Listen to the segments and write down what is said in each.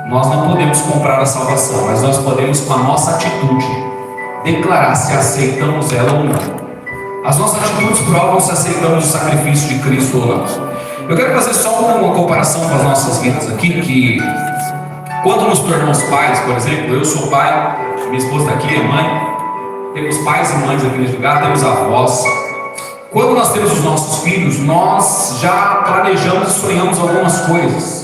Nós não podemos comprar a salvação, mas nós podemos, com a nossa atitude, declarar se aceitamos ela ou não. As nossas atitudes provam se aceitamos o sacrifício de Cristo ou não. Eu quero fazer só uma comparação com as nossas vidas aqui, que quando nos tornamos pais, por exemplo, eu sou pai, minha esposa está aqui, é mãe, temos pais e mães aqui nesse lugar, temos avós. Quando nós temos os nossos filhos, nós já planejamos e sonhamos algumas coisas.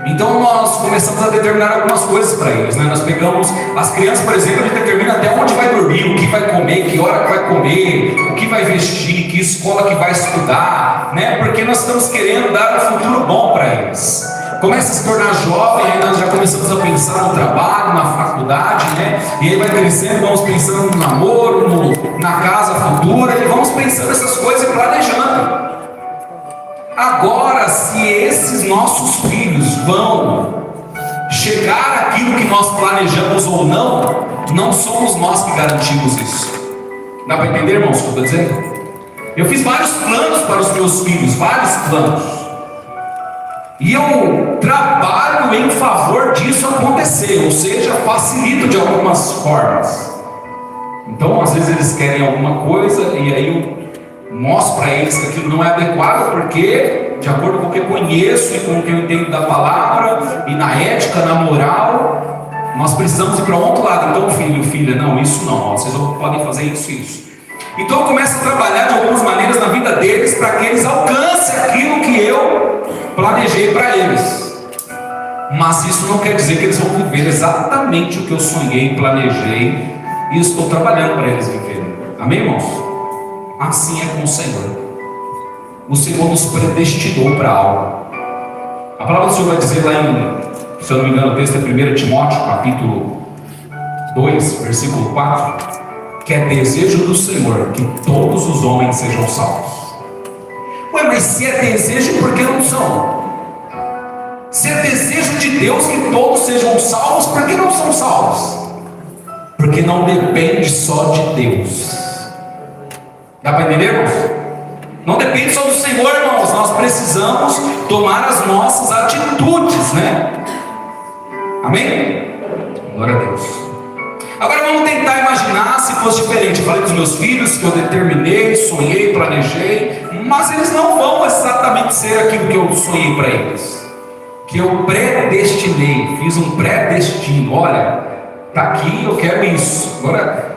Então nós começamos a determinar algumas coisas para eles, né? Nós pegamos as crianças, por exemplo, a gente determina até onde vai dormir, o que vai comer, que hora que vai comer, o que vai vestir, que escola que vai estudar, né? Porque nós estamos querendo dar um futuro bom para eles. Começa a se tornar jovem, aí nós já começamos a pensar no trabalho, na faculdade, né? E aí vai crescendo, vamos pensando no namoro, na casa futura, e vamos pensando essas coisas e planejando. Agora, se esses nossos filhos vão chegar àquilo que nós planejamos ou não, não somos nós que garantimos isso. Dá para entender, irmãos, o que eu estou dizendo? Eu fiz vários planos para os meus filhos, vários planos. E eu trabalho em favor disso acontecer, ou seja, facilito de algumas formas. Então, às vezes eles querem alguma coisa e aí eu mostro para eles que aquilo não é adequado, porque, de acordo com o que eu conheço e com o que eu entendo da palavra, e na ética, na moral, nós precisamos ir para o outro lado. Então, filho, filha, não, isso não, vocês não podem fazer isso e isso. Então eu começo a trabalhar de algumas maneiras na vida deles, para que eles alcancem aquilo que eu planejei para eles. Mas isso não quer dizer que eles vão viver exatamente o que eu sonhei, planejei, e estou trabalhando para eles viverem. Amém, irmãos? Assim é com o Senhor. O Senhor nos predestinou para algo. A palavra do Senhor vai dizer lá em, se eu não me engano, o texto é 1 Timóteo, capítulo 2, versículo 4, que é desejo do Senhor que todos os homens sejam salvos. Ué, mas se é desejo, por que não são? Se é desejo de Deus que todos sejam salvos, por que não são salvos? Porque não depende só de Deus. Dá para entender, irmãos? Não depende só do Senhor, irmãos. Nós precisamos tomar as nossas atitudes, né? Amém? Glória a Deus. Agora vamos tentar imaginar se fosse diferente. Eu falei dos meus filhos, que eu determinei, sonhei, planejei, mas eles não vão exatamente ser aquilo que eu sonhei para eles, que eu predestinei, fiz um predestino. Olha, está aqui, eu quero isso. Agora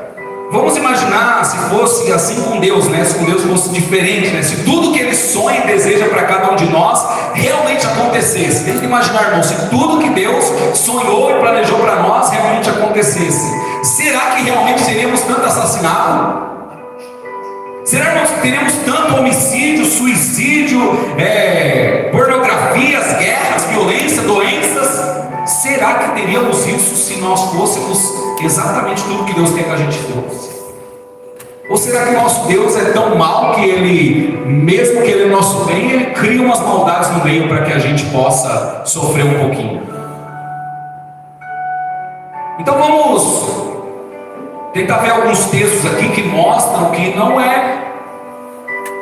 vamos imaginar se fosse assim com Deus, né? Se com Deus fosse diferente, né? Se tudo que Ele sonha e deseja para cada um de nós realmente acontecesse. Tenta imaginar, irmão, se tudo que Deus sonhou e planejou para nós realmente acontecesse. Será que realmente teríamos tanto assassinato? Será que nós teríamos tanto homicídio, suicídio, pornografias, guerras, violência, doenças? Será que teríamos isso se nós fôssemos exatamente tudo que Deus quer que a gente fosse? Ou será que nosso Deus é tão mau que Ele, mesmo que Ele é nosso bem, Ele cria umas maldades no meio para que a gente possa sofrer um pouquinho? Então vamos tentar ver alguns textos aqui que mostram que não é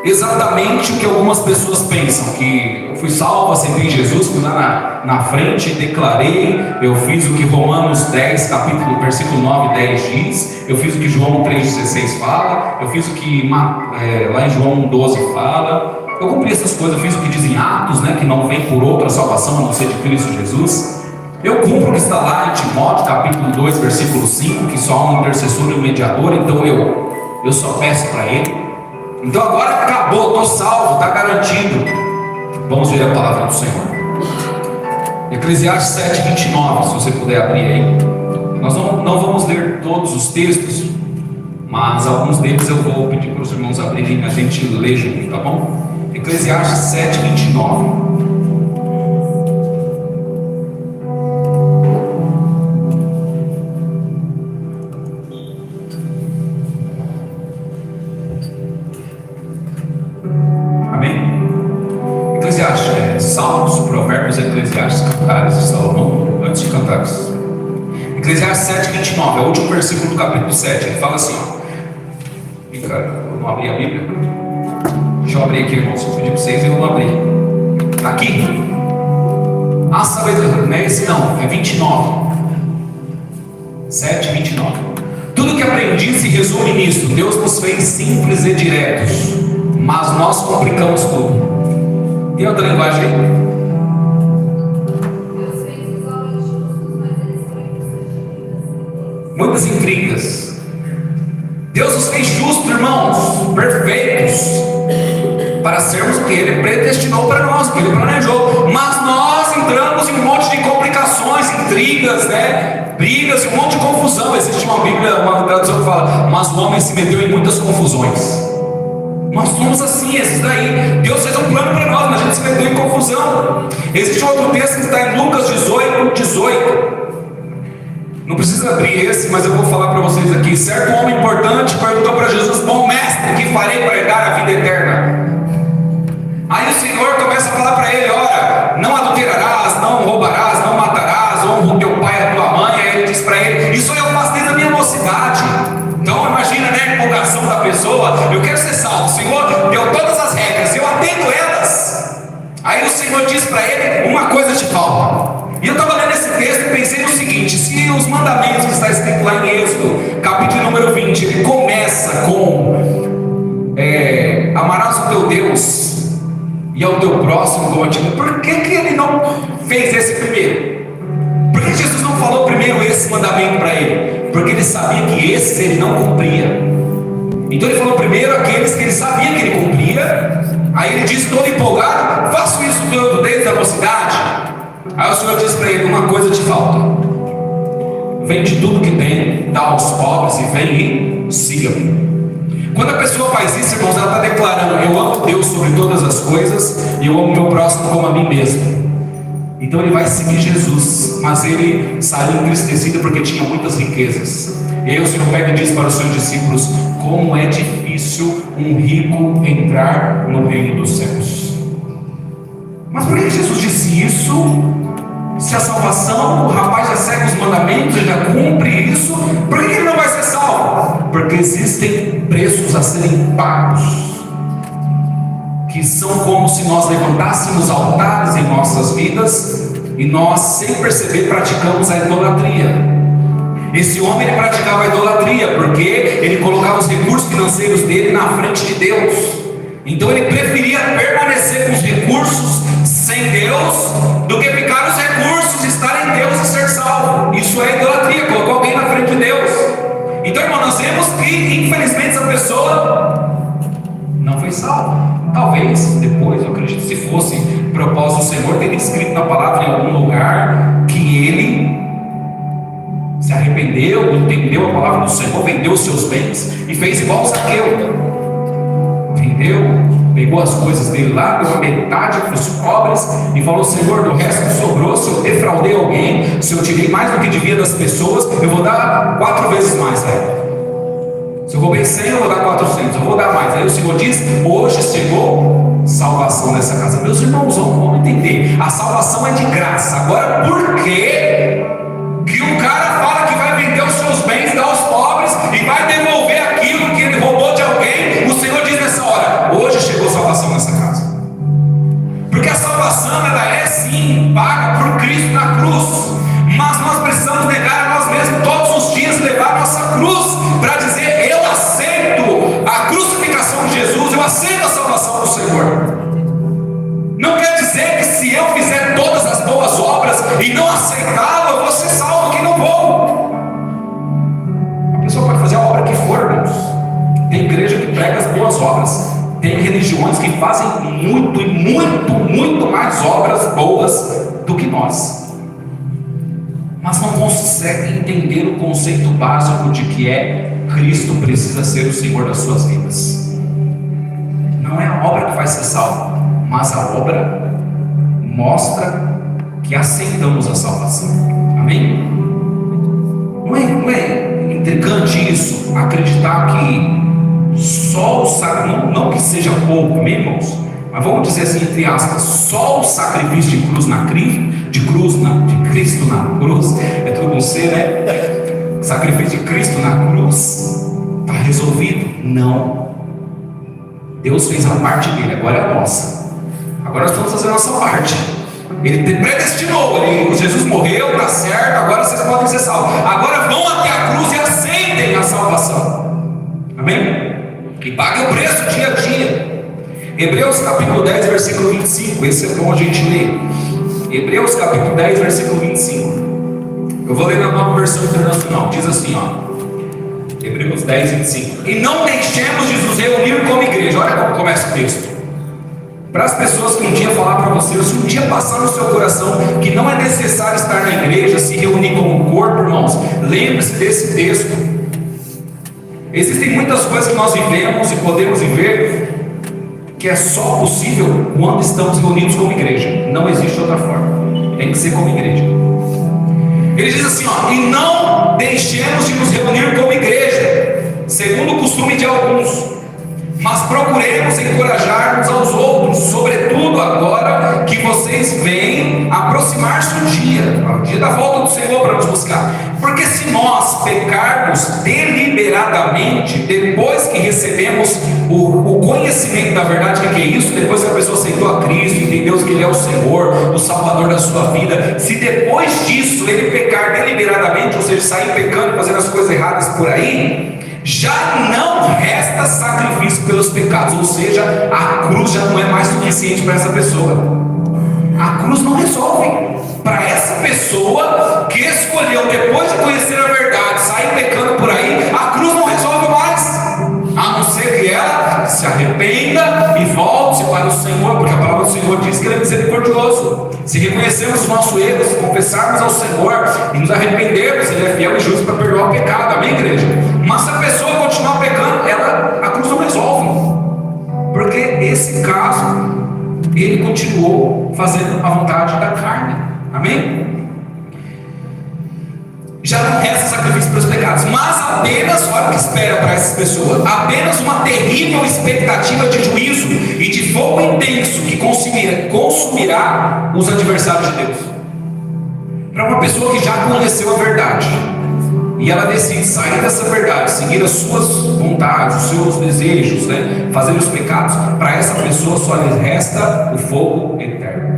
exatamente o que algumas pessoas pensam, que eu fui salvo, aceitei Jesus, fui lá na frente, declarei, eu fiz o que Romanos 10, capítulo, versículo 9 e 10 diz, eu fiz o que João 3,16 fala, eu fiz o que lá em João 12 fala, eu cumpri essas coisas, eu fiz o que dizem Atos, né, que não vem por outra salvação a não ser de Cristo Jesus. Eu cumpro o que está lá em Timóteo, capítulo 2, versículo 5, que só há um intercessor e um mediador, então eu só peço para Ele. Então agora acabou, estou salvo, está garantido. Vamos ver a palavra do Senhor. Eclesiastes 7, 29, se você puder abrir aí. Nós não vamos ler todos os textos, mas alguns deles eu vou pedir para os irmãos abrirem e a gente lê junto, tá bom? Eclesiastes 7, 29. Salmos, Provérbios, Eclesiastes, Cantares de Salomão, antes de Cantares. Eclesiastes 7, 29, é o último versículo do capítulo 7. Ele fala assim, ó. Fica, eu não abri a Bíblia. Deixa eu abrir aqui, irmãos. Se eu pedir para vocês, eu não abri. Está aqui? A sabedoria, não é esse não, é 29. 7:29. Tudo que aprendi se resume nisso: Deus nos fez simples e diretos, mas nós complicamos tudo. Tem outra linguagem aí? Deus fez os homens justos, mas eles foram Muitas intrigas. Deus nos fez justos, irmãos, perfeitos, para sermos o que Ele predestinou para nós, o que Ele planejou. Mas nós entramos em um monte de complicações, intrigas, brigas e um monte de confusão. Existe uma Bíblia, uma tradução que fala: mas o homem se meteu em muitas confusões. Nós somos assim, esses daí. Deus fez um plano para nós, mas a gente se meteu em confusão. Existe outro texto que está em Lucas 18:18. Não precisa abrir esse, mas eu vou falar para vocês aqui. Certo homem importante perguntou para Jesus: bom mestre, que farei para herdar a vida eterna? Aí o Senhor começa a falar para ele: olha, não adulterarás, não roubarás, não matarás, honra o teu pai e a tua mãe. Aí ele diz para ele: isso eu faço desde a minha mocidade. Então imagina, a empolgação da pessoa: eu quero ser salvo, o Senhor deu todas as regras, eu atendo elas. Aí o Senhor diz para ele: uma coisa te falta. E eu estava lendo esse texto e pensei no seguinte: se os mandamentos que está escrito lá em Êxodo, capítulo número 20, ele começa com amarás o teu Deus e ao teu próximo como a ti, por que ele não fez esse primeiro? Por que Jesus não falou primeiro esse mandamento para ele? Porque ele sabia que esse ele não cumpria. Então ele falou primeiro aqueles que ele sabia que ele cumpria. Aí ele diz todo empolgado: faço isso tudo desde a mocidade. Aí o Senhor diz para ele: uma coisa te falta. Vende tudo que tem, dá aos pobres e vem e siga-me. Quando a pessoa faz isso, irmãos, ela está declarando: eu amo Deus sobre todas as coisas e eu amo meu próximo como a mim mesmo. Então ele vai seguir Jesus, mas ele saiu entristecido porque tinha muitas riquezas. E aí o Senhor pega e diz para os seus discípulos: como é difícil um rico entrar no reino dos céus. Mas por que Jesus disse isso? Se a salvação, o rapaz já segue os mandamentos, ele já cumpre isso, por que ele não vai ser salvo? Porque existem preços a serem pagos, que são como se nós levantássemos altares em nossas vidas e nós, sem perceber, praticamos a idolatria. Esse homem, ele praticava a idolatria porque ele colocava os recursos financeiros dele na frente de Deus. Então ele preferia permanecer com os recursos sem Deus do que ficar nos recursos, estar em Deus e ser salvo. Isso é idolatria, colocou alguém na frente de Deus. Então, irmão, nós vemos que infelizmente essa pessoa não foi salva. Talvez depois, eu acredito, se fosse propósito do Senhor, teria escrito na palavra em algum lugar que ele se arrependeu, entendeu a palavra do Senhor, vendeu os seus bens e fez igual Zaqueu. Vendeu, pegou as coisas dele lá, deu a metade para os pobres e falou: Senhor, do resto que sobrou, se eu defraudei alguém, se eu tirei mais do que devia das pessoas, eu vou dar 4 vezes mais a ela. Se eu roubei 100, eu vou dar 400, eu vou dar mais. Aí o Senhor diz: hoje chegou salvação nessa casa. Meus irmãos, vamos entender, a salvação é de graça. Agora, por que o cara fala que vai vender os seus bens, dar aos pobres e vai devolver aquilo que ele roubou de alguém? O Senhor diz nessa hora: hoje chegou salvação nessa casa. Porque a salvação, ela é sim paga por Cristo na cruz, mas nós precisamos negar a nós mesmos todos os dias, levar a nossa cruz para dizer: eu aceito a crucificação de Jesus, eu aceito a salvação do Senhor. Não quer dizer que se eu fizer todas as boas obras e não aceitá-lo, eu vou ser salvo, que não vou. A pessoa pode fazer a obra que for, irmãos. Tem igreja que prega as boas obras, tem religiões que fazem muito mais obras boas do que nós, mas não conseguem entender o conceito básico de que Cristo precisa ser o Senhor das suas vidas. Não é a obra que faz ser salvo, mas a obra mostra que aceitamos a salvação. Amém? Não é intrigante isso? Acreditar que só o sacrifício, não que seja pouco, amém, irmãos? Mas vamos dizer assim, entre aspas, só o sacrifício de Cristo na cruz, é tudo com C, né? O sacrifício de Cristo na cruz está resolvido? Não. Deus fez a parte dele, agora é a nossa. Agora nós estamos fazendo a nossa parte. Ele predestinou, Jesus morreu, está certo, agora vocês podem ser salvos. Agora vão até a cruz e aceitem a salvação. Amém? Que pague o preço dia a dia. Hebreus capítulo 10, versículo 25. Esse é bom a gente ler. Hebreus capítulo 10, versículo 25. Eu vou ler na nova versão internacional. Diz assim, ó. Hebreus 10, 25. E não deixemos de nos reunir como igreja. Olha como começa o texto. Para as pessoas que um dia falar para você, se um dia passar no seu coração que não é necessário estar na igreja, se reunir como corpo, irmãos, lembre-se desse texto. Existem muitas coisas que nós vivemos e podemos viver que é só possível quando estamos reunidos como igreja. Não existe outra forma. Tem que ser como igreja. Ele diz assim, ó, e não deixemos de nos reunir como igreja, segundo o costume de alguns, mas procuremos encorajar-nos aos outros, sobretudo agora que vocês veem aproximar-se o dia da volta do Senhor para nos buscar. Porque se nós pecarmos deliberadamente, depois que recebemos o conhecimento da verdade, que é isso, depois que a pessoa aceitou a Cristo, entendeu que Ele é o Senhor, o Salvador da sua vida, se depois disso ele pecar deliberadamente, ou seja, sair pecando, fazendo as coisas erradas por aí, já não resta sacrifício pelos pecados, ou seja, a cruz já não é mais suficiente para essa pessoa. A cruz não resolve. Para essa pessoa que escolheu, depois de conhecer a verdade, sair pecando por aí, a cruz não resolve mais, a não ser que ela se arrependa e volte para o Senhor, porque a palavra do Senhor diz que Ele é misericordioso. Se reconhecermos os nossos erros, se confessarmos ao Senhor e nos arrependermos, Ele é fiel e justo para perdoar o pecado. Amém, igreja? Mas se a pessoa continuar pecando, a cruz não resolve, porque esse caso, ele continuou fazendo a vontade da carne. Amém? Já não resta sacrifício pelos pecados, mas apenas, olha o que espera para essas pessoas, apenas uma terrível expectativa de juízo e de fogo intenso que consumirá os adversários de Deus. Para uma pessoa que já conheceu a verdade e ela decide sair dessa verdade, seguir as suas vontades, os seus desejos, fazer os pecados, para essa pessoa só lhe resta o fogo eterno.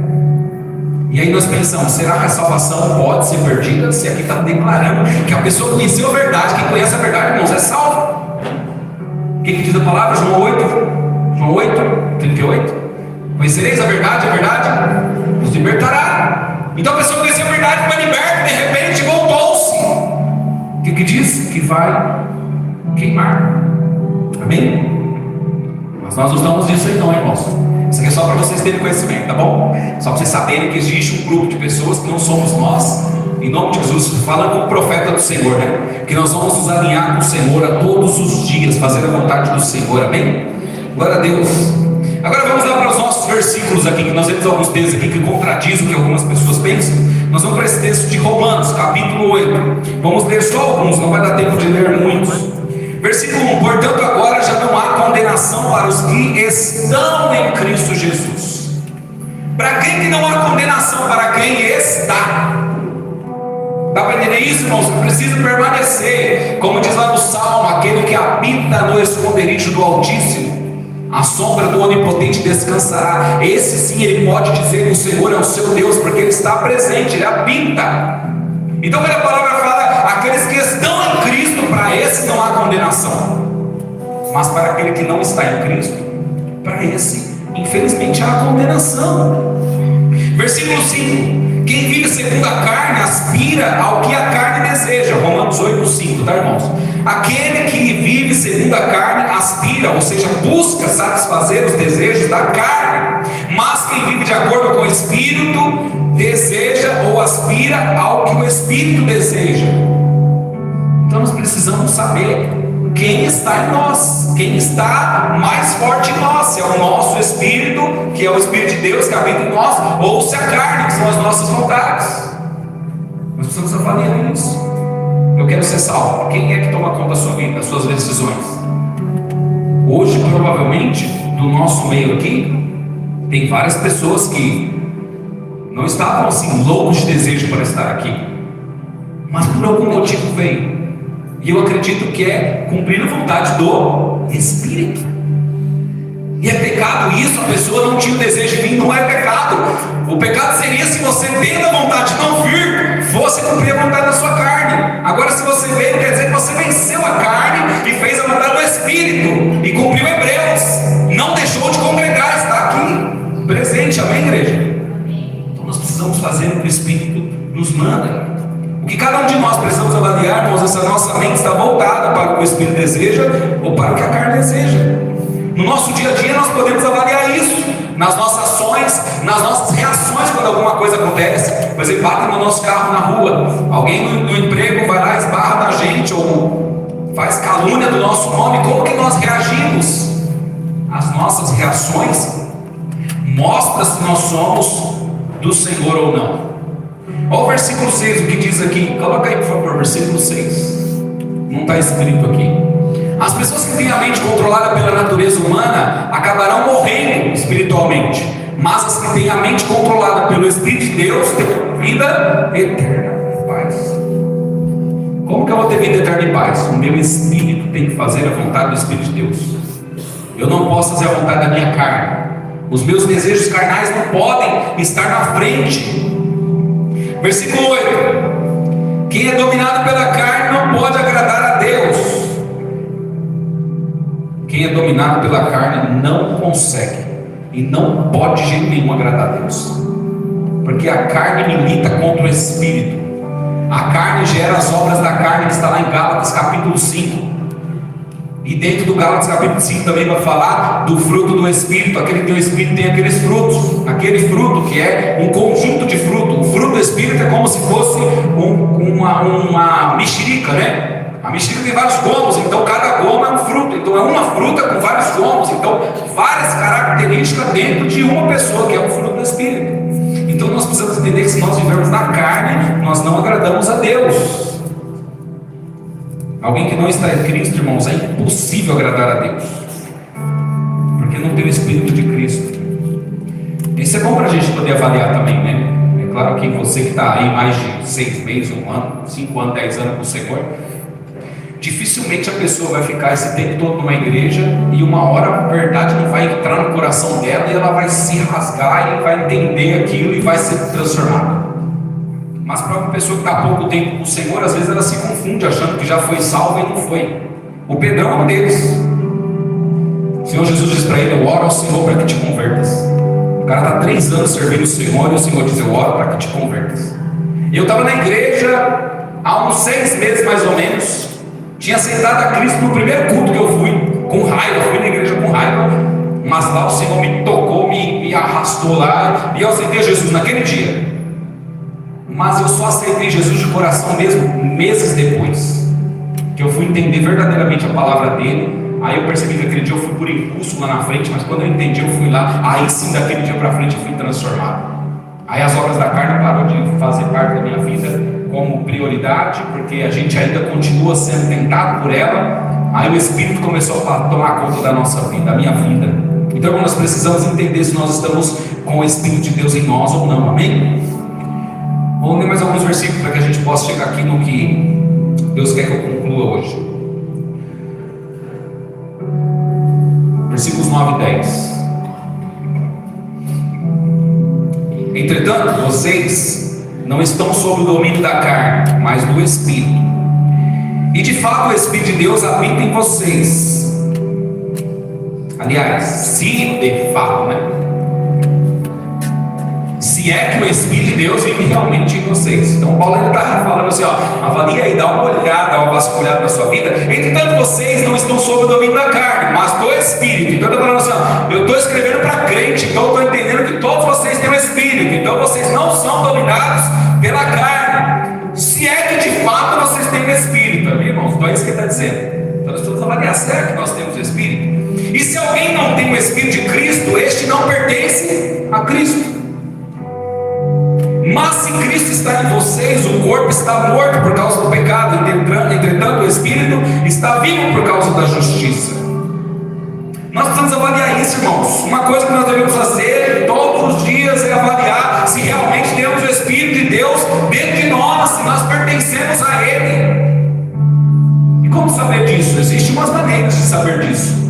E aí nós pensamos, será que a salvação pode ser perdida? Se aqui está declarando que a pessoa conheceu a verdade, quem conhece a verdade, irmãos, é salvo. O que diz a palavra? João 8, 38. Conhecereis a verdade nos libertará. Então a pessoa conheceu a verdade, foi liberta, de repente voltou-se. O que diz? Que vai queimar. Amém? Mas nós não estamos nisso aí não, irmãos. Isso aqui é só para vocês terem conhecimento, tá bom? Só para vocês saberem que existe um grupo de pessoas que não somos nós, em nome de Jesus, falando como profeta do Senhor, que nós vamos nos alinhar com o Senhor a todos os dias, fazer a vontade do Senhor, amém? Glória a Deus. Agora vamos lá para os nossos versículos aqui, que nós temos alguns textos aqui que contradizem o que algumas pessoas pensam. Nós vamos para esse texto de Romanos, capítulo 8. Vamos ler só alguns, não vai dar tempo de ler muitos. Versículo 1: portanto agora já não há condenação para os que estão em Cristo Jesus. Para quem que não há condenação? Para quem está. Dá para entender isso, irmãos? Precisa permanecer, como diz lá no Salmo, aquele que habita no esconderijo do Altíssimo, a sombra do Onipotente descansará. Esse sim, ele pode dizer que o Senhor é o seu Deus, porque ele está presente, ele habita. Então quando a palavra fala, aqueles que estão em Cristo, para esse não há condenação. Mas para aquele que não está em Cristo, para esse, infelizmente, há condenação. Versículo 5: quem vive segundo a carne aspira ao que a carne deseja. Romanos 8, 5, tá, irmãos? Aquele que vive segundo a carne aspira, ou seja, busca satisfazer os desejos da carne. Mas quem vive de acordo com o Espírito deseja ou aspira ao que o Espírito deseja. Então nós precisamos saber quem está em nós, quem está mais forte em nós, se é o nosso Espírito, que é o Espírito de Deus que habita em nós, ou se é a carne, que são as nossas vontades. Nós precisamos avaliar isso. Eu quero ser salvo. Quem é que toma conta da sua vida, das suas decisões? Hoje, provavelmente, no nosso meio aqui, tem várias pessoas que não estavam assim loucos de desejo para estar aqui, mas por algum motivo veio. E eu acredito que é cumprir a vontade do Espírito. E é pecado isso, a pessoa não tinha o desejo de vir, não é pecado. O pecado seria se você, tendo a vontade de não vir, fosse cumprir a vontade da sua carne. Agora, se você veio, quer dizer que você venceu a carne e fez a vontade do Espírito e cumpriu Hebreus. Não deixou de congregar, está aqui presente, amém, igreja? Então nós precisamos fazer o que o Espírito nos manda. O que cada um de nós precisamos avaliar, irmãos, é se a nossa mente está voltada para o que o Espírito deseja ou para o que a carne deseja. No nosso dia a dia nós podemos avaliar isso, nas nossas ações, nas nossas reações quando alguma coisa acontece. Por exemplo, batem no nosso carro na rua, alguém no emprego vai lá, esbarra da gente ou faz calúnia do nosso nome. Como que nós reagimos? As nossas reações mostram se nós somos do Senhor ou não. Olha o versículo 6, o que diz aqui. Coloca aí, por favor, versículo 6. Não está escrito aqui. As pessoas que têm a mente controlada pela natureza humana acabarão morrendo espiritualmente, mas as que têm a mente controlada pelo Espírito de Deus têm vida eterna e paz. Como que eu vou ter vida eterna e paz? O meu espírito tem que fazer a vontade do Espírito de Deus. Eu não posso fazer a vontade da minha carne. Os meus desejos carnais não podem estar na frente. Versículo 8: quem é dominado pela carne não pode agradar a Deus. Quem é dominado pela carne não consegue e não pode de jeito nenhum agradar a Deus, porque a carne milita contra o Espírito. A carne gera as obras da carne, que está lá em Gálatas capítulo 5. E dentro do Gálatas capítulo 5 também vai falar do fruto do Espírito. Aquele que tem o Espírito tem aqueles frutos. Aquele fruto que é um conjunto de frutos. O fruto do Espírito é como se fosse uma mexerica, né? A mexerica tem vários gomos, então cada gomo é um fruto. Então é uma fruta com vários gomos. Então várias características dentro de uma pessoa, que é o fruto do Espírito. Então nós precisamos entender que se nós vivermos na carne, nós não agradamos a Deus. Alguém que não está em Cristo, irmãos, é impossível agradar a Deus, porque não tem o Espírito de Cristo. Isso é bom para a gente poder avaliar também, né? É claro que você que está aí mais de 6 meses, 1 ano, 5 anos, 10 anos com o Senhor, dificilmente a pessoa vai ficar esse tempo todo numa igreja e uma hora a verdade não vai entrar no coração dela e ela vai se rasgar e vai entender aquilo e vai ser transformada. Mas para uma pessoa que está há pouco tempo com o Senhor, às vezes ela se confunde achando que já foi salva e não foi. O Pedrão é um deles. O Senhor Jesus diz para ele: eu oro ao Senhor para que te convertas. O cara está 3 anos servindo o Senhor e o Senhor diz: eu oro para que te convertas. Eu estava na igreja há uns 6 meses mais ou menos. Tinha aceitado a Cristo no primeiro culto que eu fui, com raiva. Fui na igreja com raiva, mas lá o Senhor me tocou, me arrastou lá, e eu aceitei Jesus naquele dia. Mas eu só aceitei Jesus de coração mesmo meses depois, que eu fui entender verdadeiramente a palavra dele. Aí eu percebi que aquele dia eu fui por impulso lá na frente, mas quando eu entendi, eu fui lá. Aí sim, daquele dia para frente eu fui transformado. Aí as obras da carne pararam de fazer parte da minha vida como prioridade, porque a gente ainda continua sendo tentado por ela. Aí o Espírito começou a tomar conta da nossa vida, da minha vida. Então nós precisamos entender se nós estamos com o Espírito de Deus em nós ou não, amém? Vamos ler mais alguns versículos para que a gente possa chegar aqui no que Deus quer que eu conclua hoje. Versículos 9 e 10. Entretanto, vocês não estão sob o domínio da carne, mas do Espírito. E de fato o Espírito de Deus habita em vocês. Aliás, se de fato, né? Se é que o Espírito de Deus vive realmente em vocês. Então Paulo ainda está falando assim, ó, avalia aí, dá uma olhada, dá uma vasculhada na sua vida. Entretanto, vocês não estão sob o domínio da carne, mas do Espírito. Então eu estou falando assim, ó, eu estou escrevendo para crente, então eu estou entendendo que todos vocês têm o Espírito. Então vocês não são dominados pela carne, se é que de fato vocês têm o Espírito, amém, irmãos? Então é isso que ele está dizendo. Então nós estamos avaliando, será que nós temos o Espírito? E se alguém não tem o Espírito de Cristo, este não pertence a Cristo. Mas se Cristo está em vocês, o corpo está morto por causa do pecado, entretanto o Espírito está vivo por causa da justiça. Nós precisamos avaliar isso, irmãos. Uma coisa que nós devemos fazer todos os dias é avaliar se realmente temos o Espírito de Deus dentro de nós, se nós pertencemos a Ele. E como saber disso? Existem umas maneiras de saber disso.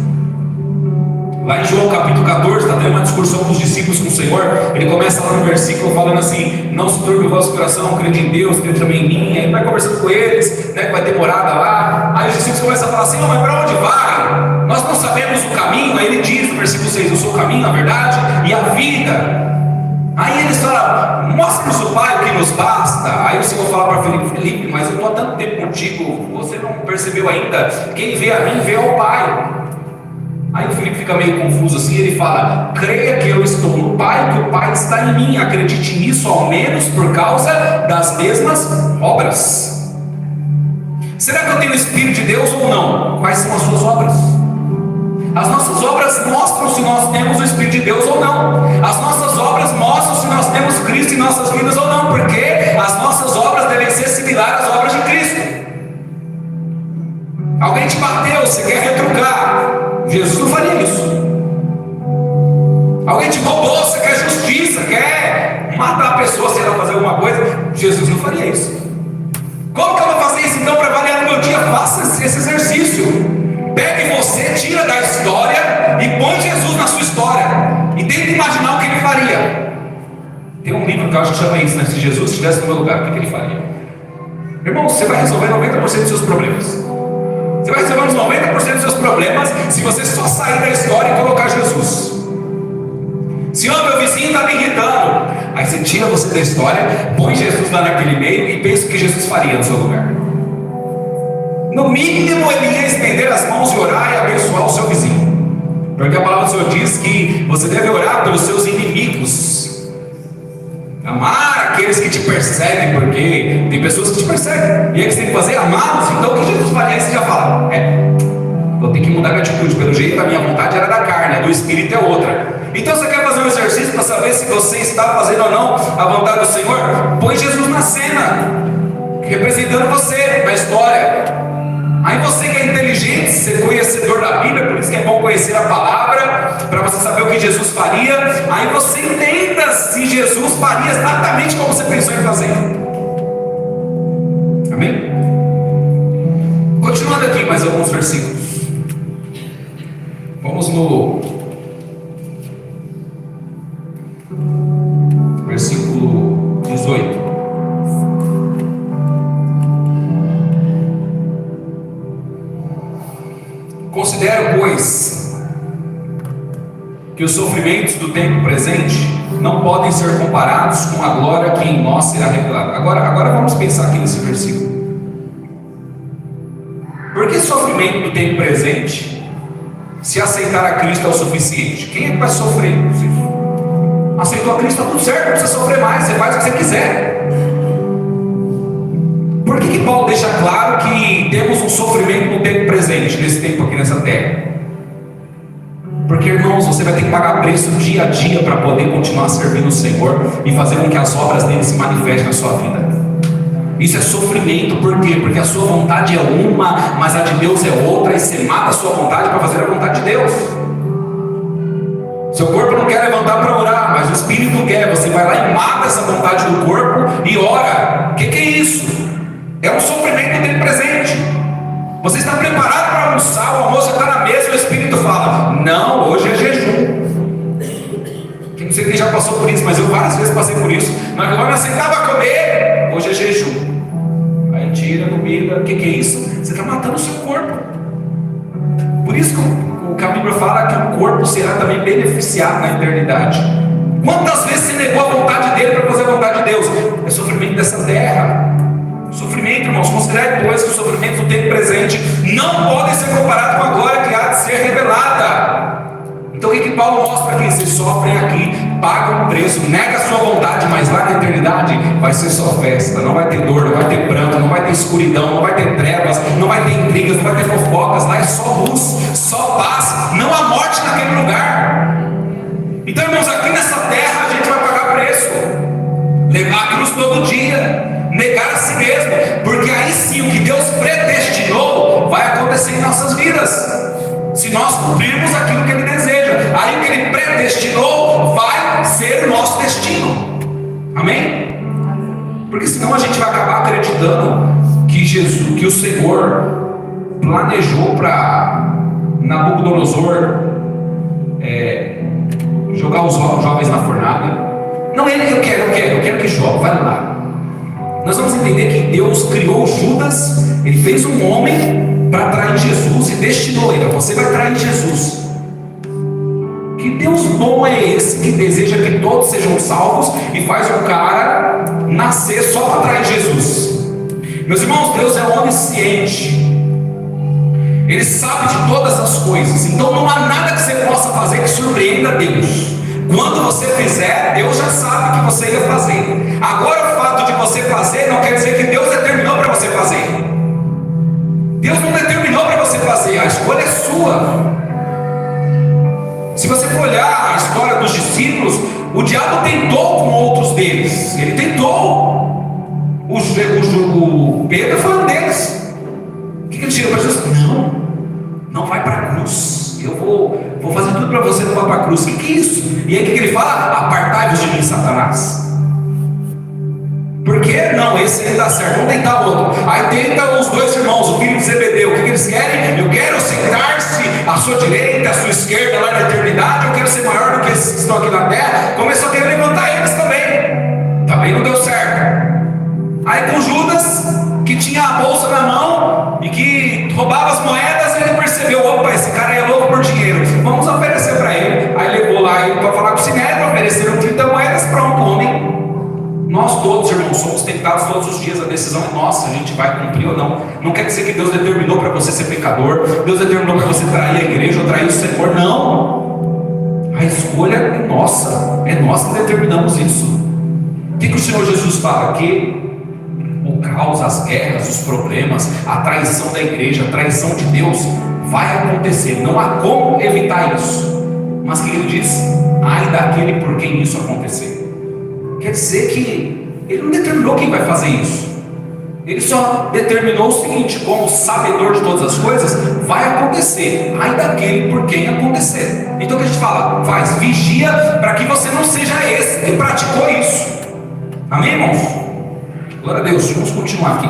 Lá em João capítulo 14, está tendo uma discussão com os discípulos com o Senhor. Ele começa lá no versículo falando assim: não se turbe o vosso coração, crede em Deus, crede também em mim. Aí vai conversando com eles, né, que vai ter morada lá. Aí os discípulos começam a falar assim: não, mas para onde vai? Nós não sabemos o caminho. Aí ele diz no versículo 6: eu sou o caminho, a verdade e a vida. Aí eles falam: mostra-nos o Pai, o que nos basta. Aí o Senhor fala para Filipe: Filipe, mas eu estou há tanto tempo contigo, você não percebeu ainda? Quem vê a mim, vê ao Pai. Aí o Filipe fica meio confuso assim, ele fala: creia que eu estou no Pai, que o Pai está em mim, acredite nisso, ao menos por causa das mesmas obras. Será que eu tenho o Espírito de Deus ou não? Quais são as suas obras? As nossas obras mostram se nós temos o Espírito de Deus ou não. As nossas obras mostram se nós temos Cristo em nossas vidas ou não, porque as nossas obras devem ser similares às obras de Cristo. Alguém te bateu, você quer retrucar? Jesus não faria isso. Alguém te roubou, você quer justiça, quer matar a pessoa se ela fazer alguma coisa? Jesus não faria isso. Como que eu vou fazer isso então para avaliar no meu dia? Faça esse exercício. Pegue você, tira da história e põe Jesus na sua história e tente imaginar o que ele faria. Tem um livro que eu acho que chama isso, né? Se Jesus estivesse no meu lugar, o que ele faria? Irmão, você vai resolver 90% dos seus problemas. Você vai resolver uns 90% dos seus problemas se você só sair da história e colocar Jesus. Se o meu vizinho está me irritando, aí você tira você da história, põe Jesus lá naquele meio e pensa o que Jesus faria no seu lugar. No mínimo ele ia estender as mãos e orar e abençoar o seu vizinho, porque a palavra do Senhor diz que você deve orar pelos seus inimigos, amar aqueles que te perseguem, porque tem pessoas que te perseguem, e aí você tem que fazer amá-los. Então o que Jesus faria? Aí você já fala: vou ter que mudar minha atitude, pelo jeito a minha vontade era da carne, a do Espírito é outra. Então você quer fazer um exercício para saber se você está fazendo ou não a vontade do Senhor? Põe Jesus na cena, representando você na história. Aí você que é inteligente, ser conhecedor da Bíblia, por isso que é bom conhecer a palavra, para você saber o que Jesus faria. Aí você entenda se Jesus faria exatamente como você pensou em fazer. Amém? Continuando aqui mais alguns versículos. Vamos no versículo 18. Considero, pois, que os sofrimentos do tempo presente não podem ser comparados com a glória que em nós será revelada. Agora vamos pensar aqui nesse versículo. Por que sofrimento do tempo presente, se aceitar a Cristo é o suficiente? Quem é que vai sofrer? Se aceitou a Cristo, está tudo certo, não precisa sofrer mais, você faz o que você quiser. Por que Paulo deixa claro que temos um sofrimento no tempo presente, nesse tempo aqui nessa terra? Porque, irmãos, você vai ter que pagar preço dia a dia para poder continuar servindo o Senhor e fazer com que as obras dele se manifestem na sua vida. Isso é sofrimento. Por quê? Porque a sua vontade é uma, mas a de Deus é outra, e você mata a sua vontade para fazer a vontade de Deus. Seu corpo não quer levantar para orar, mas o Espírito quer. Você vai lá e mata essa vontade do corpo e ora. O que é isso? É um sofrimento no tempo presente. Você está preparado para almoçar, o almoço está na mesa e o Espírito fala: não, hoje é jejum. Não sei quem já passou por isso, mas eu várias vezes passei por isso. Mas quando eu sentava a comer, hoje é jejum. Aí tira a comida. O que é isso? Você está matando o seu corpo. Por isso que a Bíblia fala que o corpo será também beneficiado na eternidade. Quantas vezes você negou a vontade dele para fazer a vontade de Deus? É sofrimento dessa terra. Sofrimento, irmãos, considere, pois, que os sofrimentos do tempo presente não podem ser comparados com a glória que há de ser revelada. Então o que Paulo mostra aqui? Vocês sofrem aqui, pagam um preço, nega a sua vontade, mas lá na eternidade vai ser só festa. Não vai ter dor, não vai ter pranto, não vai ter escuridão, não vai ter trevas, não vai ter intrigas, não vai ter fofocas. Lá é só luz, só paz, não há morte naquele lugar. Então, irmãos, aqui nessa terra a gente vai pagar preço, levar a cruz todo dia, negar a si mesmo, porque aí sim o que Deus predestinou vai acontecer em nossas vidas, se nós cumprirmos aquilo que Ele deseja. Aí o que Ele predestinou vai ser o nosso destino. Amém? Porque senão a gente vai acabar acreditando que Jesus, que o Senhor planejou para Nabucodonosor jogar os jovens na fornalha. Não, eu quero que jogue, vai lá. Nós vamos entender que Deus criou Judas, Ele fez um homem para trair Jesus e destinou ele. Você vai trair Jesus. Que Deus bom é esse que deseja que todos sejam salvos e faz um cara nascer só para trair Jesus? Meus irmãos, Deus é onisciente. Ele sabe de todas as coisas. Então não há nada que você possa fazer que surpreenda Deus. Quando você fizer, Deus já sabe que você ia fazer. Agora o fato de você fazer não quer dizer que Deus determinou para você fazer. Deus não determinou para você fazer. A escolha é sua. Se você for olhar a história dos discípulos, o diabo tentou com outros deles. Ele tentou. O Pedro foi um deles. O que ele chegou para Jesus? Não vai para a cruz. Eu vou fazer tudo para você, não vai para a cruz. O que é isso? E aí o que ele fala? Apartai-vos de mim, Satanás. Por que? Não, esse aí dá certo, vamos tentar outro. Aí tenta os dois irmãos, o filho de Zebedeu. O que eles querem? Eu quero sentar-se à sua direita, à sua esquerda, lá na eternidade. Eu quero ser maior do que esses que estão aqui na terra. Começou a querer levantar eles também. Também não deu certo. Aí com Judas, que tinha a bolsa na mão e que roubava as moedas, ele percebeu: opa, esse cara é louco por dinheiro, vamos oferecer para ele. Aí levou lá ele para falar com o Sinédrio, ofereceram 30 moedas, pronto, homem. Nós todos, irmãos, somos tentados todos os dias. A decisão é nossa, a gente vai cumprir ou não. Não quer dizer que Deus determinou para você ser pecador, Deus determinou para você trair a igreja ou trair o Senhor. Não, a escolha é nossa, é nós que determinamos isso. O que o Senhor Jesus fala aqui? O caos, as guerras, os problemas, a traição da igreja, a traição de Deus vai acontecer. Não há como evitar isso. Mas que ele diz: ai daquele por quem isso acontecer. Quer dizer que ele não determinou quem vai fazer isso. Ele só determinou o seguinte: como sabedor de todas as coisas, vai acontecer. Ai daquele por quem acontecer. Então o que a gente fala? Vigia para que você não seja esse que praticou isso. Amém, irmãos? Glória a Deus. Vamos continuar aqui.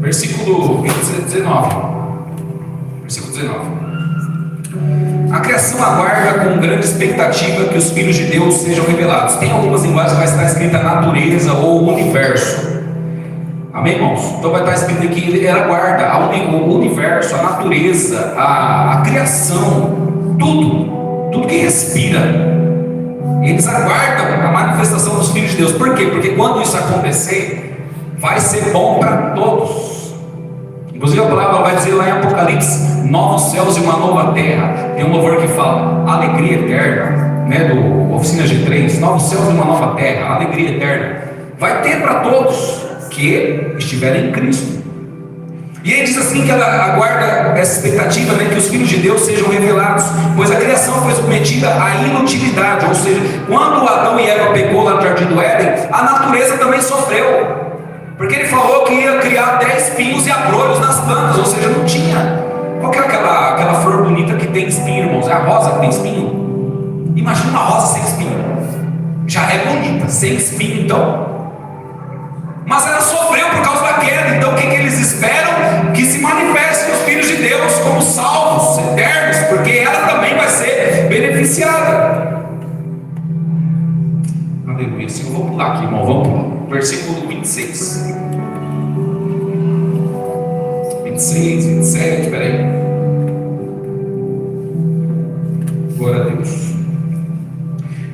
Versículo 19. Versículo 19. A criação aguarda com grande expectativa que os filhos de Deus sejam revelados. Tem algumas linguagens que vai estar escrita natureza ou universo. Amém, irmãos? Então vai estar escrito aqui: ela aguarda o universo, a natureza, a criação, tudo que respira. Eles aguardam a manifestação dos filhos de Deus. Por quê? Porque quando isso acontecer, vai ser bom para todos. Inclusive a palavra vai dizer lá em Apocalipse: novos céus e uma nova terra. Tem um louvor que fala alegria eterna, né, do Oficina G3. Novos céus e uma nova terra, alegria eterna. Vai ter para todos que estiverem em Cristo. E ele diz assim que ela aguarda essa expectativa, né, que os filhos de Deus sejam revelados, pois a criação foi submetida à inutilidade. Ou seja, quando Adão e Eva pecou lá no Jardim do Éden, a natureza também sofreu, porque ele falou que ia criar até espinhos e abrolhos nas plantas. Ou seja, não tinha. Qual que é aquela flor bonita que tem espinho, irmãos? É a rosa que tem espinho? Imagina uma rosa sem espinho. Já é bonita, sem espinho então. Mas ela sofreu por causa da queda. Então o que eles esperam? Que se manifestem os filhos de Deus como salvos, eternos, porque ela também vai ser beneficiada. Aleluia. Eu vou pular aqui, irmão. Vamos pular. Versículo 26. 26, 27, peraí. Glória a Deus.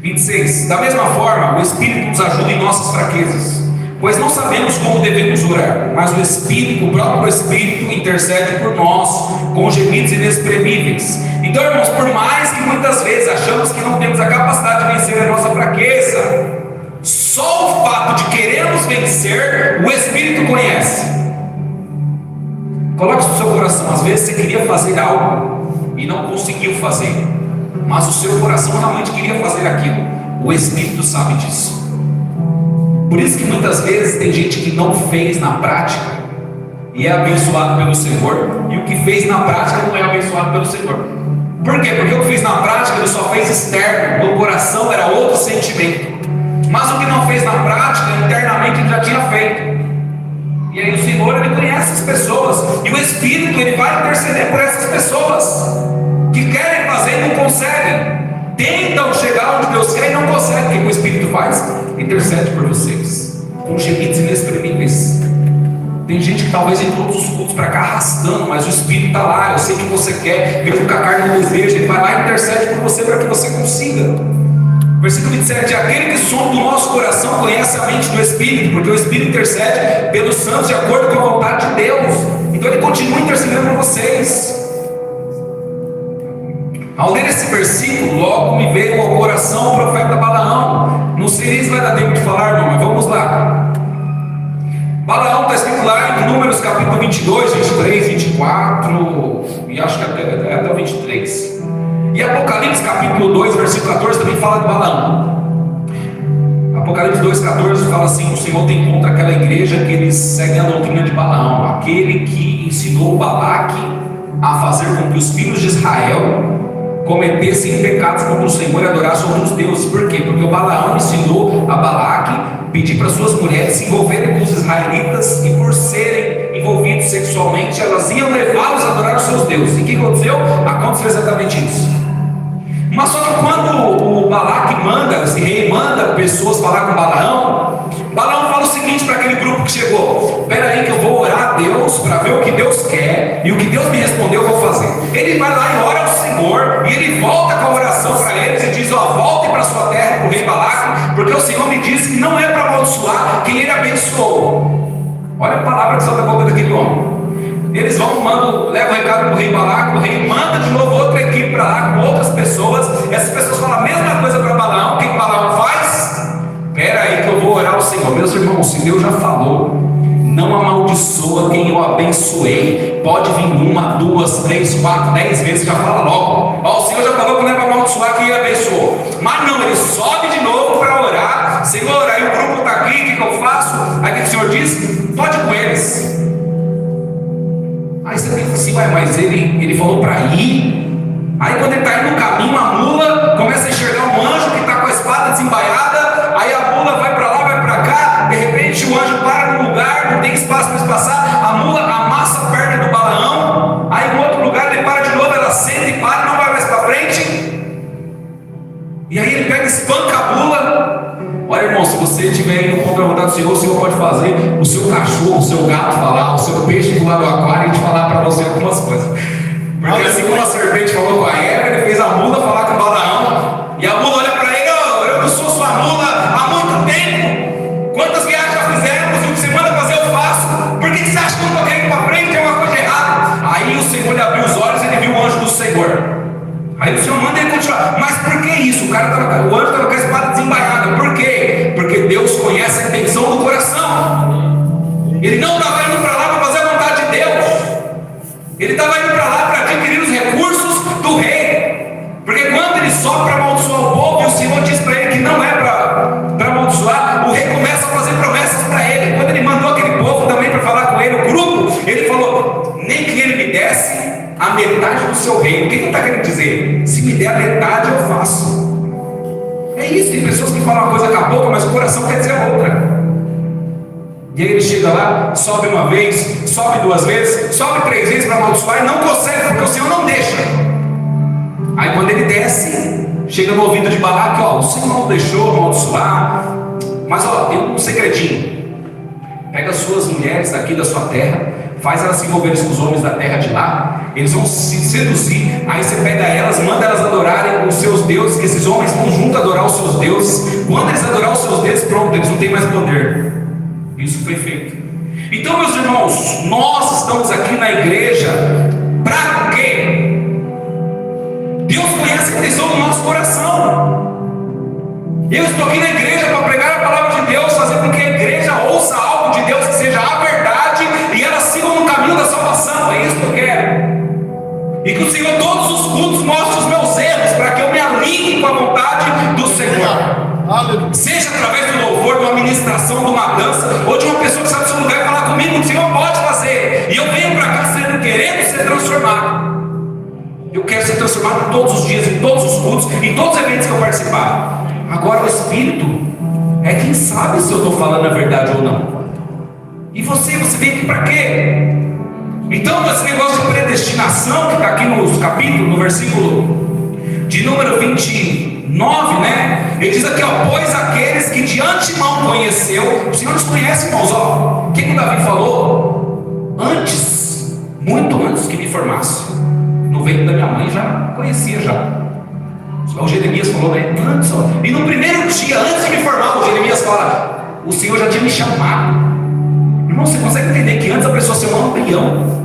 26. Da mesma forma, o Espírito nos ajuda em nossas fraquezas, pois não sabemos como devemos orar, mas o próprio Espírito intercede por nós com gemidos inexprimíveis. Então, irmãos, por mais que muitas vezes achamos que não temos a capacidade de vencer a nossa fraqueza, só o fato de querermos vencer, o Espírito conhece. Coloque isso no seu coração. Às vezes você queria fazer algo e não conseguiu fazer, mas o seu coração realmente queria fazer aquilo. O Espírito sabe disso. Por isso que muitas vezes tem gente que não fez na prática e é abençoado pelo Senhor, e o que fez na prática não é abençoado pelo Senhor. Por quê? Porque o que fez na prática ele só fez externo, no coração era outro sentimento. mas o que não fez na prática, internamente ele já tinha feito. E aí o Senhor, ele conhece as pessoas, e o Espírito, ele vai interceder por essas pessoas que querem fazer e não conseguem, tentam chegar onde Deus quer e não conseguem. O que o Espírito faz? Intercede por vocês com gemidos inexprimíveis. Tem gente que talvez em todos os cultos para cá arrastando, mas o Espírito está lá. Eu sei que você quer, mesmo que a carne não deseja, ele vai lá e intercede por você para que você consiga. Versículo 27: aquele que sonda o nosso coração conhece a mente do Espírito, porque o Espírito intercede pelos santos de acordo com a vontade de Deus. Então ele continua intercedendo por vocês. Ao ler esse versículo, logo me veio ao coração o profeta Balaão. Não sei se vai dar tempo de falar, não, mas vamos lá. Balaão está escrito lá em Números capítulo 22, 23, 24 e acho que até o 23. E Apocalipse capítulo 2, versículo 14 também fala de Balaão. Apocalipse 2, 14 fala assim: o Senhor tem contra aquela igreja que eles seguem a doutrina de Balaão, aquele que ensinou Balaque a fazer com que os filhos de Israel cometessem pecados contra o Senhor e adorassem outros deuses. Por quê? Porque o Balaão ensinou a Balaque pedir para suas mulheres se envolverem com os israelitas, e por serem envolvidos sexualmente, elas iam levá-los a adorar os seus deuses. E o que aconteceu? Aconteceu exatamente isso. Mas só que quando o Balaque manda, esse rei manda pessoas falar com Balaão, Balaão fala o seguinte para aquele grupo que chegou: espera aí que eu vou orar a Deus para ver o que Deus quer, e o que Deus me respondeu eu vou fazer. Ele vai lá e ora ao Senhor, e ele volta com a oração para eles e diz: ó, voltem para sua terra, para o rei Balaque, porque o Senhor me disse que não é para amaldiçoar quem ele abençoou. Olha a palavra que solta a boca daquele homem. Eles vão, levam o recado para o rei Balaque, o rei manda de novo outra equipe para lá com outras pessoas. Essas pessoas falam a mesma coisa para Balaão. O que Balaão faz? Espera aí que eu vou orar ao Senhor. Meus irmãos, se Deus já falou, não amaldiçoa quem eu abençoei. Pode vir 1, 2, 3, 4, 10 vezes, já fala logo. Ó, o Senhor já falou que não é para amaldiçoar quem ele abençoou. Mas não, ele sobe de novo para orar. Senhor, aí o grupo está aqui, o que eu faço? Aí o que o Senhor diz? Pode com eles. Aí você pensa assim: ué, mas ele falou para ir. Aí quando ele está indo no caminho, a mula começa a enxergar um anjo que está com a espada desembaiada. Aí a mula vai para lá, vai para cá. De repente o anjo para no lugar, não tem espaço para passar. A mula amassa a perna do Balaão. Aí em outro lugar ele para de novo, ela senta e para, não vai mais para frente. E aí ele pega e espanca a mula. Olha, irmão, se você estiver indo contra a vontade do Senhor, o Senhor pode fazer o seu cachorro, o seu gato falar, o seu peixe pular do aquário e te falar para você algumas coisas. Porque assim como a serpente falou com a Eva, ele fez a mula falar com o Balaão. E a mula olha para ele: oh, eu não sou sua mula há muito tempo. Quantas viagens já fizemos? O que você manda fazer eu faço. Por que você acha que eu não estou querendo ir para frente? É uma coisa errada. Aí o Senhor lhe abriu os olhos e ele viu o anjo do Senhor. Aí o Senhor manda ele continuar. Mas por que isso? O anjo estava com a espada desembaiada. Por quê? Porque Deus conhece a intenção do coração. Ele não estava indo para lá para fazer a vontade de Deus. Ele estava indo para lá para adquirir os recursos do rei. Porque quando ele sobe para amaldiçoar o povo, e o Senhor diz para ele que não é para amaldiçoar, o rei começa a fazer promessas para ele. Quando ele mandou aquele povo também para falar com ele, o grupo, ele falou: nem que ele me desse a metade do seu reino. O que ele está querendo dizer? Se me der a metade eu faço. É isso, tem pessoas que falam uma coisa com a boca, mas o coração quer dizer outra. E aí ele chega lá, sobe uma vez, sobe 2 vezes, sobe 3 vezes para amaldiçoar e não consegue, porque o Senhor não deixa. Aí quando ele desce, chega no ouvido de Balaque: ó, o Senhor não deixou amaldiçoar, mas ó, tem um segredinho. Pega as suas mulheres daqui da sua terra, faz elas se envolverem com os homens da terra de lá, eles vão se seduzir. Aí você pega elas, manda elas adorarem os seus deuses, que esses homens vão junto adorar os seus deuses. Quando eles adorar os seus deuses, pronto, eles não têm mais poder. Isso foi feito. Então, meus irmãos, nós estamos aqui na igreja para quê? Deus conhece a intenção do nosso coração. Eu estou aqui na igreja para pregar a palavra de Deus, fazer com que a igreja ouça algo de Deus que seja a verdade e elas sigam no caminho da salvação. É isso que eu quero. E que o Senhor, todos os cultos, mostre os meus erros para que eu me alinhe com a vontade do Senhor. Seja através do louvor, de uma ministração, de uma dança, ou de uma pessoa que sai do seu lugar e falar comigo: o Senhor pode fazer. E eu venho para cá querendo ser transformado. Eu quero ser transformado todos os dias, em todos os cultos, em todos os eventos que eu participar. Agora o Espírito, é quem sabe se eu estou falando a verdade ou não. E você veio aqui para quê? Então, esse negócio de predestinação, que está aqui nos capítulos, no versículo de número 29, né? Ele diz aqui, ó, pois aqueles que de antemão conheceu, o Senhor nos conhece, irmãos, ó. O que o Davi falou? Antes, muito antes que me formasse, no ventre da minha mãe já conhecia já. O Jeremias falou, né? Antes, ó. E no primeiro dia, antes de me formar, o Jeremias fala, o Senhor já tinha me chamado. Irmão, você consegue entender que antes a pessoa ser um embrião,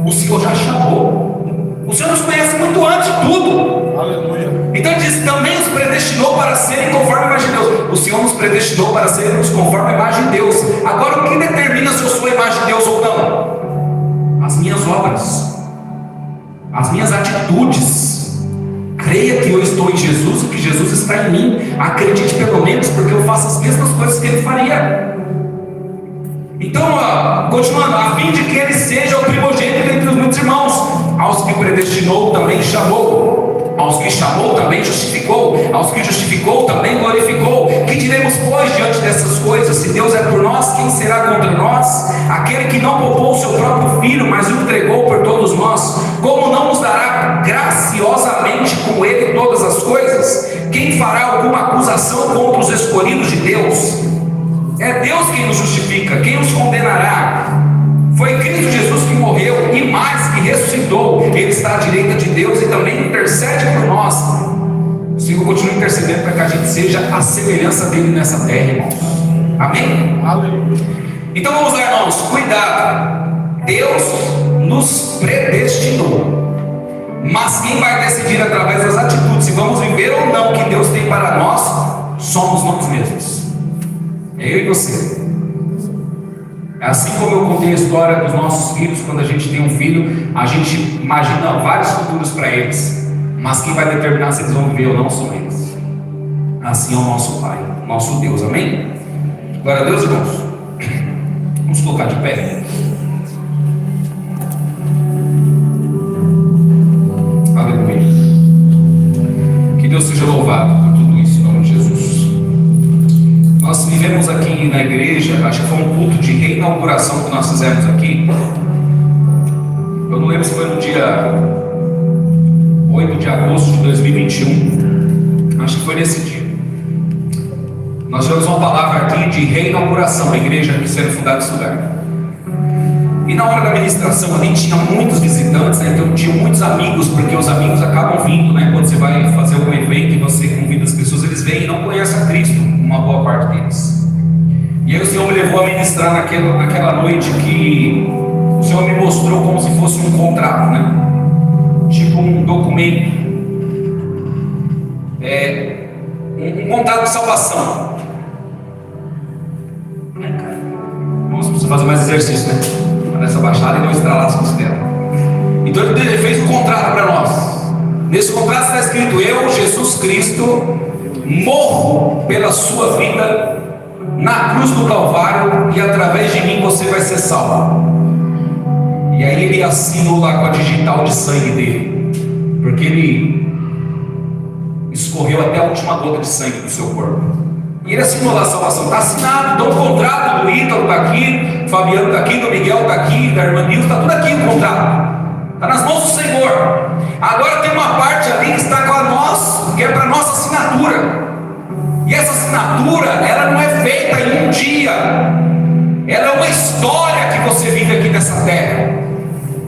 o Senhor já chamou. O Senhor nos conhece muito antes de tudo. Aleluia. Então ele diz, também nos predestinou para serem conforme a imagem de Deus. O Senhor nos predestinou para sermos conforme a imagem de Deus. Agora, o que determina se eu sou a imagem de Deus ou não? As minhas obras, as minhas atitudes. Creia que eu estou em Jesus e que Jesus está em mim. Acredite pelo menos, porque eu faço as mesmas coisas que Ele faria. Então, continuando, a fim de que Ele seja o primogênito entre os muitos irmãos. Aos que predestinou também chamou, aos que chamou também justificou, aos que justificou também glorificou. Que diremos, pois, diante dessas coisas? Se Deus é por nós, quem será contra nós? Aquele que não poupou o seu próprio Filho, mas o entregou por todos nós, como não nos dará graciosamente com Ele todas as coisas? Quem fará alguma acusação contra os escolhidos de Deus? É Deus quem nos justifica, quem nos condenará? Foi Cristo Jesus que morreu e mais, que ressuscitou. Ele está à direita de Deus e também intercede por nós. O Senhor continua intercedendo para que a gente seja a semelhança dele nessa terra, irmãos. Amém? Aleluia. Então vamos lá, irmãos, cuidado. Deus nos predestinou, mas quem vai decidir através das atitudes se vamos viver ou não o que Deus tem para nós, somos nós mesmos. É eu e você. Assim como eu contei a história dos nossos filhos, quando a gente tem um filho, a gente imagina vários futuros para eles, mas quem vai determinar se eles vão viver ou não são eles. Assim é o nosso Pai, o nosso Deus, amém? Glória a Deus, irmãos. Vamos colocar de pé. Aleluia. Que Deus seja louvado por tudo isso, em nome de Jesus. Nós vivemos aqui na igreja, acho que foi um culto de reinauguração que nós fizemos aqui. Eu não lembro se foi no dia 8 de agosto de 2021. Acho que foi nesse dia. Nós tivemos uma palavra aqui de reinauguração, a igreja aqui sendo fundada nesse lugar. E na hora da ministração ali tinha muitos visitantes, né? Então tinha muitos amigos, porque os amigos acabam vindo, né? Quando você vai fazer algum evento e você convida as pessoas, eles vêm e não conhecem a Cristo, uma boa parte deles. E aí o Senhor me levou a ministrar naquela noite que o Senhor me mostrou como se fosse um contrato, né? Tipo um documento, um contrato de salvação. Vamos precisar fazer mais exercício, né? Nessa baixada e não estralar as costelas. Então ele fez um contrato para nós. Nesse contrato está escrito: eu, Jesus Cristo, morro pela sua vida na cruz do Calvário, e através de mim você vai ser salvo. E aí ele assinou lá com a digital de sangue dele, porque ele escorreu até a última gota de sangue do seu corpo. E ele assinou lá a salvação. Está assinado. Então o contrato do Ítalo está aqui, do Fabiano está aqui, do Miguel está aqui, da irmã Nilson, está tudo aqui o contrato. Está nas mãos do Senhor. Agora tem uma parte ali que está com a nós, que é para a nossa assinatura. E essa assinatura, ela não é feita em um dia. Ela é uma história que você vive aqui nessa terra.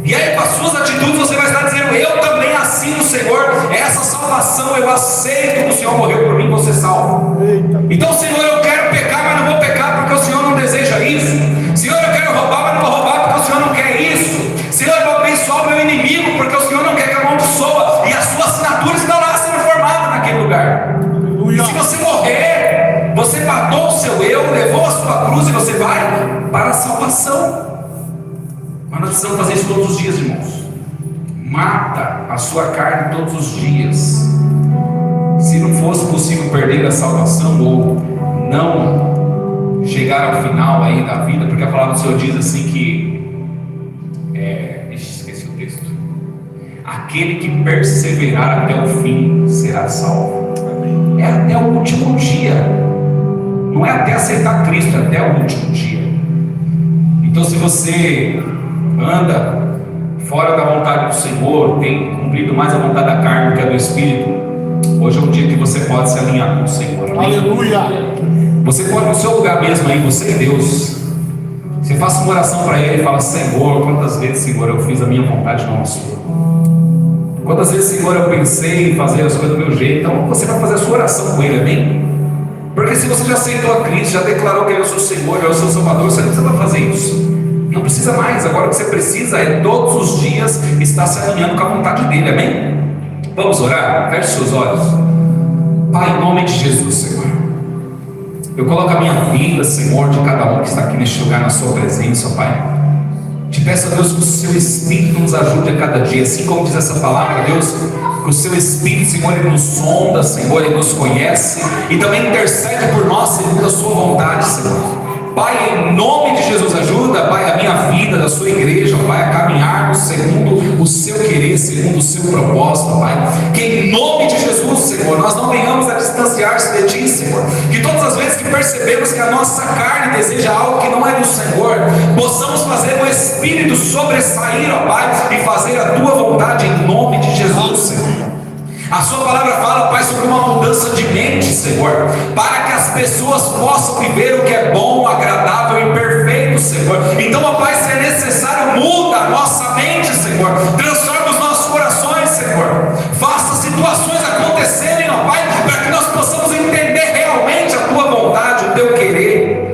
E aí com as suas atitudes você vai estar dizendo: eu também assino, Senhor, essa salvação, eu aceito que o Senhor morreu por mim, você salva. Então, Senhor, eu quero pecar, mas não vou pecar porque o Senhor não deseja isso. Senhor, eu quero roubar, mas não vou roubar porque o Senhor não quer isso. Senhor, eu vou abençoar o meu inimigo porque o Senhor não quer que amaldiçoa. E a sua assinatura está lá sendo formada naquele lugar. E se você morrer, você matou o seu eu, levou a sua cruz e você vai para a salvação. Mas nós precisamos fazer isso todos os dias, irmãos. Mata a sua carne todos os dias. Se não fosse possível perder a salvação ou não chegar ao final aí da vida, porque a palavra do Senhor diz assim que esqueci o texto: aquele que perseverar até o fim será salvo. É até o último dia. não é até aceitar Cristo, é até o último dia. Então, se você anda fora da vontade do Senhor, tem cumprido mais a vontade da carne do que a do Espírito, hoje é um dia que você pode se alinhar com o Senhor. Amém? Aleluia. Você pode no seu lugar mesmo aí, você e Deus, você faça uma oração para Ele e fala: Senhor, quantas vezes, Senhor, eu fiz a minha vontade, não a sua? Quantas vezes, Senhor, eu pensei em fazer as coisas do meu jeito? Então você vai fazer a sua oração com Ele, amém? Porque se você já aceitou a Cristo, já declarou que Ele é o seu Senhor, Ele é o seu Salvador, você não precisa fazer isso. Não precisa mais. Agora o que você precisa é todos os dias estar se alinhando com a vontade dEle, amém? Vamos orar? Feche seus olhos. Pai, em nome de Jesus, Senhor, eu coloco a minha vida, Senhor, de cada um que está aqui neste lugar na sua presença, Pai. Te peço a Deus que o seu Espírito nos ajude a cada dia, assim como diz essa palavra, Deus, que o seu Espírito, Senhor, Ele nos sonda, Senhor, Ele nos conhece e também intercede por nós segundo a sua vontade, Senhor. Pai, em nome de Jesus, ajuda, Pai, a minha vida, da sua igreja, Pai, a caminharmos segundo o seu querer, segundo o seu propósito, Pai. Que em nome de Jesus, Senhor, nós não venhamos a distanciar-se de Ti, Senhor. Que todas as vezes que percebemos que a nossa carne deseja algo que não é do Senhor, possamos fazer o Espírito sobressair, ó Pai, e fazer a Tua vontade em nome de Jesus, Senhor. A sua palavra fala, Pai, sobre uma mudança de mente, Senhor, para que as pessoas possam viver o que é bom, agradável e perfeito, Senhor. Então, ó Pai, se é necessário, muda a nossa mente, Senhor, transforma os nossos corações, Senhor, faça situações acontecerem, ó Pai, para que nós possamos entender realmente a Tua vontade, o Teu querer.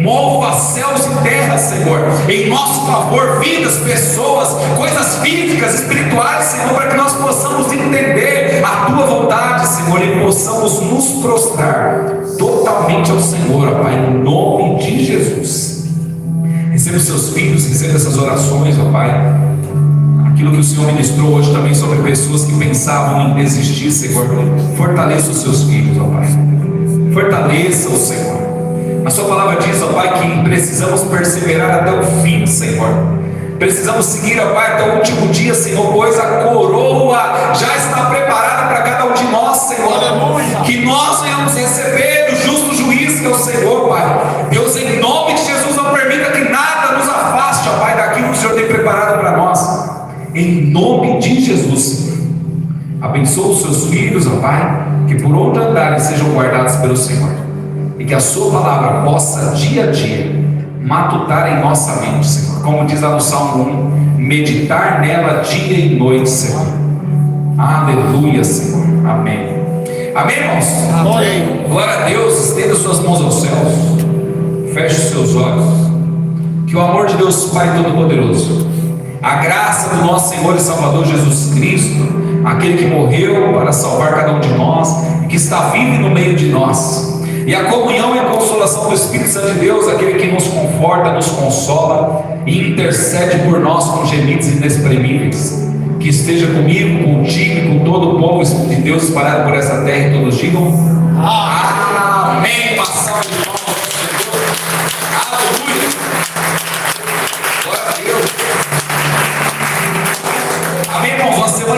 Mova céus e terra, Senhor, em nosso favor, vidas, pessoas, coisas físicas, espirituais, Senhor, para que nós possamos entender a Tua vontade, Senhor, e possamos nos prostrar totalmente ao Senhor, ó Pai, em nome de Jesus. Receba os seus filhos, receba essas orações, ó Pai. Aquilo que o Senhor ministrou hoje também sobre pessoas que pensavam em desistir, Senhor, fortaleça os seus filhos, ó Pai. Fortaleça o Senhor. A sua palavra diz, ó Pai, que precisamos perseverar até o fim, Senhor. Precisamos seguir, ó Pai, até o último dia, Senhor, pois a coroa já está preparada para cada um de nós, Senhor. Aleluia. Que nós venhamos receber do justo juiz que é o Senhor, Pai. Deus, em nome de Jesus, não permita que nada nos afaste, ó Pai, daquilo que o Senhor tem preparado para nós. Em nome de Jesus, abençoa os seus filhos, ó Pai, que por onde andarem sejam guardados pelo Senhor. E que a sua palavra possa dia a dia matutar em nossa mente, Senhor. Como diz lá no Salmo 1, meditar nela dia e noite, Senhor. Aleluia, Senhor. Amém. Amém, irmãos? Amém. Glória a Deus. Estenda suas mãos aos céus. Feche os seus olhos. Que o amor de Deus Pai Todo-Poderoso, a graça do nosso Senhor e Salvador Jesus Cristo, aquele que morreu para salvar cada um de nós e que está vivo no meio de nós, e a comunhão e a consolação do Espírito Santo de Deus, aquele que nos conforta, nos consola e intercede por nós com gemidos inexprimíveis, que esteja comigo, contigo e com todo o povo de Deus espalhado por essa terra, e todos digam amém. Passar de